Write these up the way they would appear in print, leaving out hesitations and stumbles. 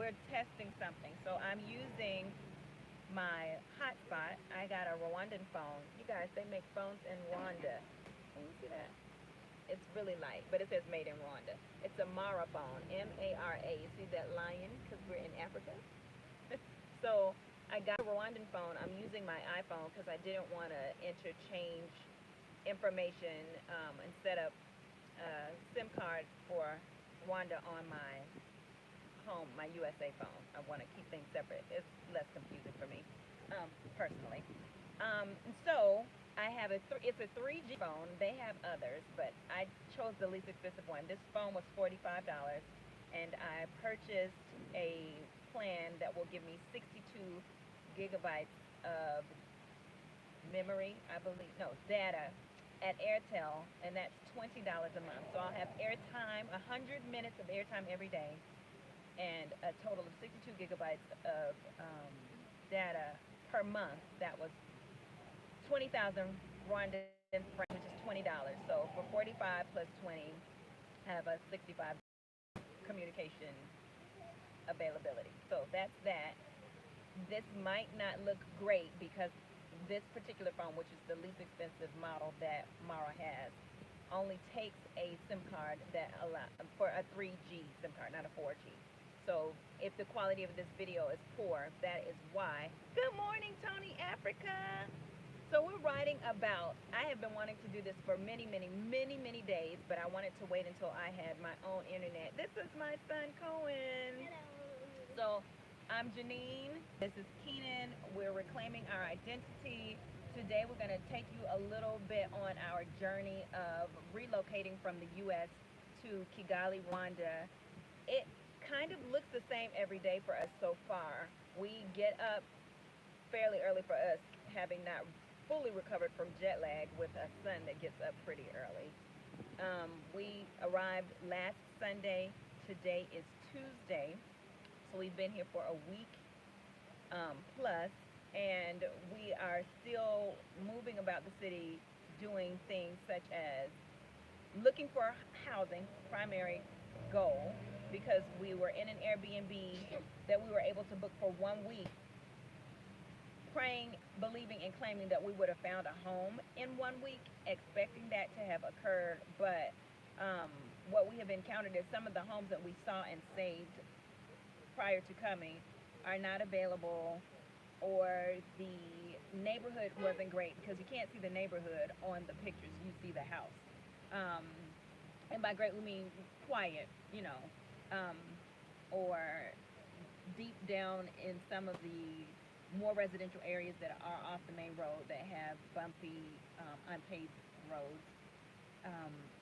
we're testing something. So I'm using my hotspot. I got a Rwandan phone. You guys, they make phones in Rwanda. Can you see that? It's really light, but it says made in Rwanda. It's a Mara phone, M-A-R-A. You see that lion? Because we're in Africa. So I got a Rwandan phone. I'm using my iPhone because I didn't want to interchange information and set up a SIM card for Rwanda on my my USA phone. I want to keep things separate. It's less confusing for me, personally. So I have it's a 3G phone. They have others, but I chose the least expensive one. This phone was $45, and I purchased a plan that will give me 62 gigabytes of memory, I believe, no, data at Airtel, and that's $20 a month. So I'll have airtime, 100 minutes of airtime every day, and a total of 62 gigabytes of data per month. That was 20,000 Rwandan francs, which is $20. So for 45 plus 20, I have a 65 communication availability. So that's that. This might not look great because this particular phone, which is the least expensive model that Mara has, only takes a SIM card that allows for a 3G SIM card, not a 4G. So if the quality of this video is poor, that is why. Good morning, Tony Africa. So we're writing about, I have been wanting to do this for many, many, many, many days, but I wanted to wait until I had my own internet. This is my son, Cohen. Hello. So I'm Janine. This is Keenan. We're reclaiming our identity. Today we're going to take you a little bit on our journey of relocating from the U.S. to Kigali, Rwanda. It kind of looks the same every day for us so far. We get up fairly early for us, having not fully recovered from jet lag with a son that gets up pretty early. We arrived last Sunday. Today is Tuesday. So we've been here for a week plus, and we are still moving about the city, doing things such as looking for housing, primary goal, because we were in an Airbnb that we were able to book for 1 week, praying, believing, and claiming that we would have found a home in 1 week, expecting that to have occurred. But what we have encountered is some of the homes that we saw and saved prior to coming are not available, or the neighborhood wasn't great because you can't see the neighborhood on the pictures. You see the house. And by great we mean quiet, you know, or deep down in some of the more residential areas that are off the main road that have bumpy, unpaved roads.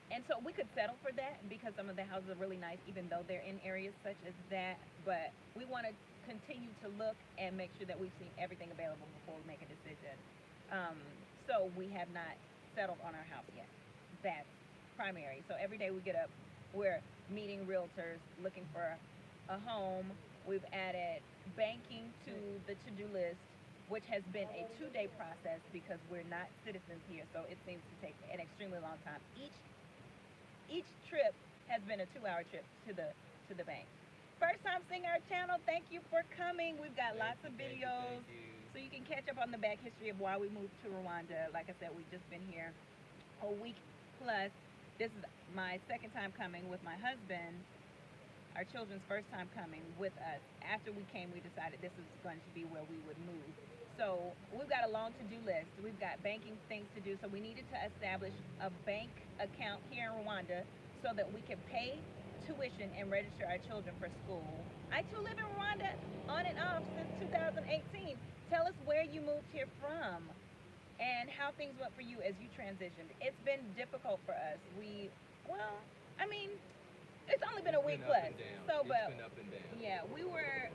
And so we could settle for that because some of the houses are really nice, even though they're in areas such as that. But we want to continue to look and make sure that we've seen everything available before we make a decision. So we have not settled on our house yet. That's primary. So every day we get up, we're meeting realtors, looking for a home. We've added banking to the to-do list, which has been a 2-day process because we're not citizens here, so it seems to take an extremely long time. Each trip has been a 2-hour trip to the bank. First time seeing our channel, thank you for coming. We've got lots of videos, so you can catch up on the back history of why we moved to Rwanda. Like I said, we've just been here a week plus. This is my second time coming with my husband. Our children's first time coming with us. After we came, we decided this was going to be where we would move. So we've got a long to-do list. We've got banking things to do. So we needed to establish a bank account here in Rwanda so that we could pay tuition and register our children for school. I too live in Rwanda on and off since 2018. Tell us where you moved here from and how things went for you as you transitioned. It's been difficult for us. It's only been a week plus. So, but it's been up and down. Yeah, we were,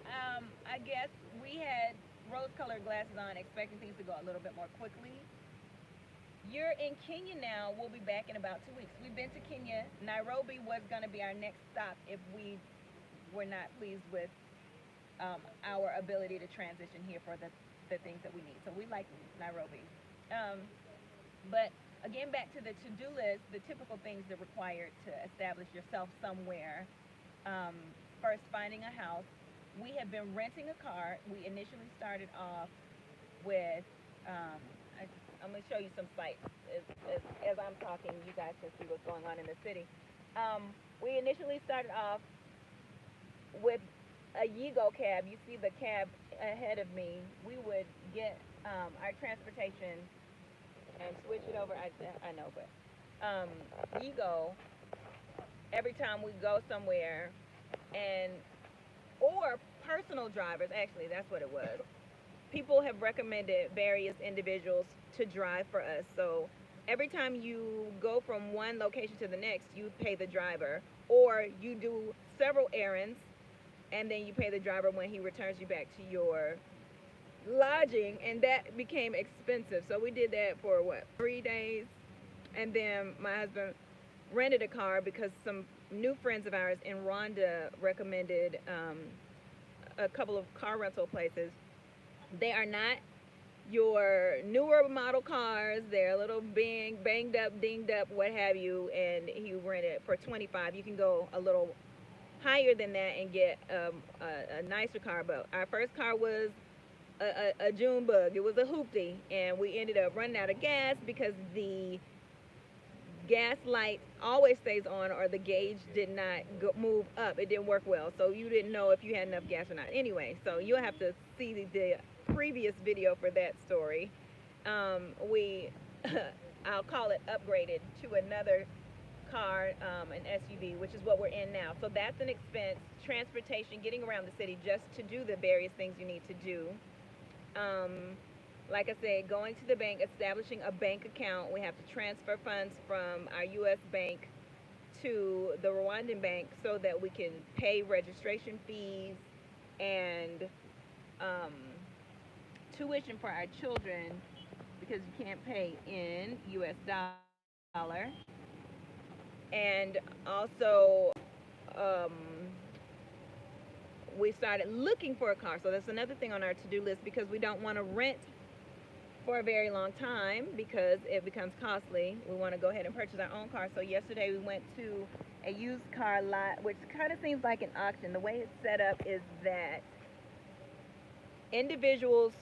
I guess we had rose-colored glasses on, expecting things to go a little bit more quickly. You're in Kenya now. We'll be back in about 2 weeks. We've been to Kenya. Nairobi was going to be our next stop if we were not pleased with our ability to transition here for the things that we need. So we like Nairobi. But again, back to the to-do list, the typical things that are required to establish yourself somewhere. First, finding a house. we have been renting a car. We initially started off with, I'm going to show you some sights as I'm talking. You guys can see what's going on in the city. We initially started off with a Yigo cab. You see the cab ahead of me. We would get our transportation and switch it over. I know, but Yigo, every time we go somewhere, and or personal drivers, actually, that's what it was. People have recommended various individuals to drive for us. So every time you go from one location to the next, you pay the driver, or you do several errands and then you pay the driver when he returns you back to your lodging, and that became expensive. So we did that for what, 3 days, and then my husband rented a car because some new friends of ours in Rwanda recommended a couple of car rental places. They are not your newer model cars. They're a little banged up, dinged up, what have you, and he rented it for 25. You can go a little higher than that and get a nicer car. But our first car was a June bug. It was a hoopty, and we ended up running out of gas because the gas light always stays on, or the gauge did not move up. It didn't work well, so you didn't know if you had enough gas or not. Anyway, so you'll have to see the previous video for that story. We I'll call it upgraded to another car, an SUV, which is what we're in now. So that's an expense. Transportation, getting around the city just to do the various things you need to do. Like I said, going to the bank, establishing a bank account. We have to transfer funds from our U.S. bank to the Rwandan bank so that we can pay registration fees and tuition for our children, because you can't pay in U.S. dollar. And also, we started looking for a car. So that's another thing on our to-do list, because we don't want to rent for a very long time because it becomes costly. We want to go ahead and purchase our own car. So yesterday we went to a used car lot, which kind of seems like an auction. The way it's set up is that individuals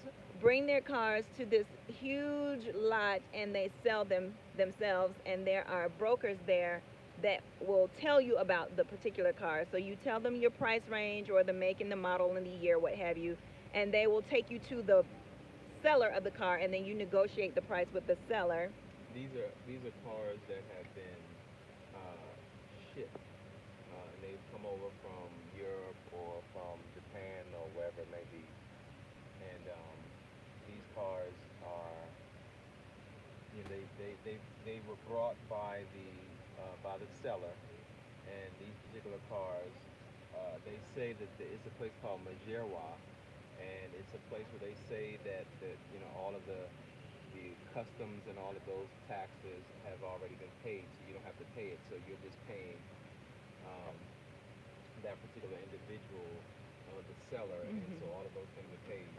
bring their cars to this huge lot and they sell them themselves, and there are brokers there that will tell you about the particular car. So you tell them your price range or the make and the model and the year, what have you, and they will take you to the seller of the car, and then you negotiate the price with the seller. These are cars that have been shipped. They've come over from Europe or from Japan or wherever it may be, and these cars are, you know, they were brought by the seller, and these particular cars, they say that it's a place called Majerwa, and it's a place where they say that you know, all of the customs and all of those taxes have already been paid, so you don't have to pay it. So you're just paying that particular individual, the seller, and so all of those things are paid.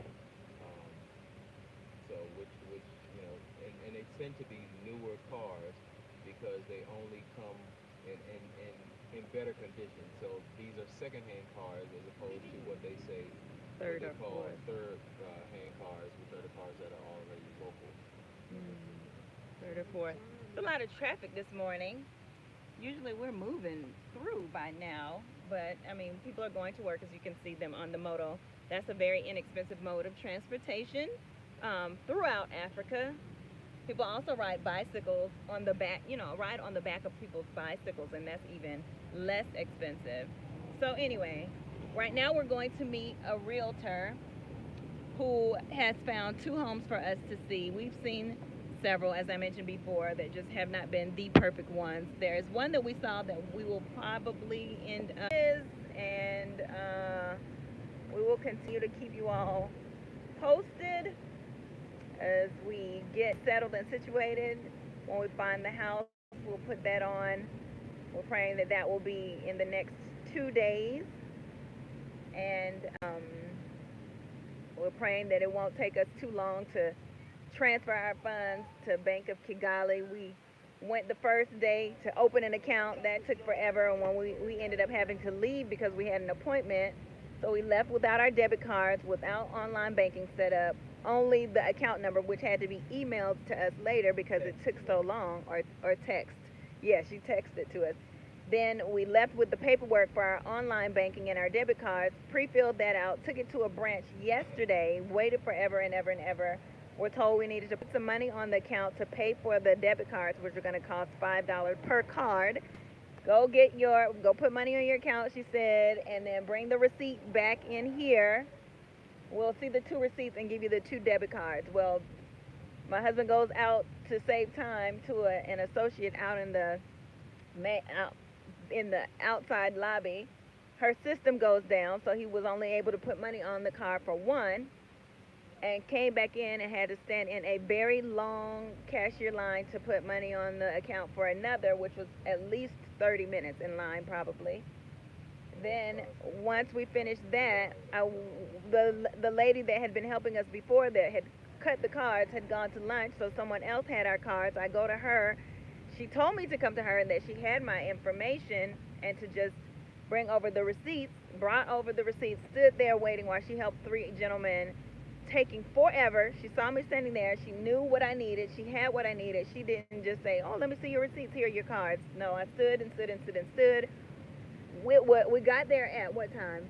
So which you know, and they tend to be newer cars because they only come in better condition. So these are second-hand cars as opposed to what they say third hand cars, which are the cars that are already local. Third or fourth. It's a lot of traffic this morning. Usually we're moving through by now, but I mean, people are going to work, as you can see them on the moto. That's a very inexpensive mode of transportation throughout Africa. People also ride bicycles on the back, you know, ride on the back of people's bicycles, and that's even less expensive. So anyway, right now we're going to meet a realtor who has found 2 homes for us to see. We've seen several, as I mentioned before, that just have not been the perfect ones. There's one that we saw that we will probably end up with, and we will continue to keep you all posted as we get settled and situated. When we find the house, we'll put that on. We're praying that that will be in the next 2 days, and we're praying that it won't take us too long to transfer our funds to Bank of Kigali. We went the first day to open an account. That took forever, and when we ended up having to leave because we had an appointment. So we left without our debit cards, without online banking set up, only the account number, which had to be emailed to us later because it took so long, or text. Yeah, she texted to us. Then we left with the paperwork for our online banking and our debit cards, pre-filled that out, took it to a branch yesterday, waited forever and ever and ever. We're told we needed to put some money on the account to pay for the debit cards, which are going to cost $5 per card. Go put money on your account, she said, and then bring the receipt back in here. We'll see the 2 receipts and give you the 2 debit cards. Well, my husband goes out to save time to an associate out in the outside lobby. Her system goes down, so he was only able to put money on the card for one, and came back in and had to stand in a very long cashier line to put money on the account for another, which was at least 30 minutes in line probably. Then once we finished that, the lady that had been helping us before that had cut the cards had gone to lunch, so someone else had our cards. I go to her. She told me to come to her and that she had my information and to just bring over the receipts. Brought over the receipts, stood there waiting while she helped 3 gentlemen, taking forever. She saw me standing there. She knew what I needed. She had what I needed. She didn't just say, oh, let me see your receipts. Here are your cards. No, I stood and stood and stood and stood. We got there at what time?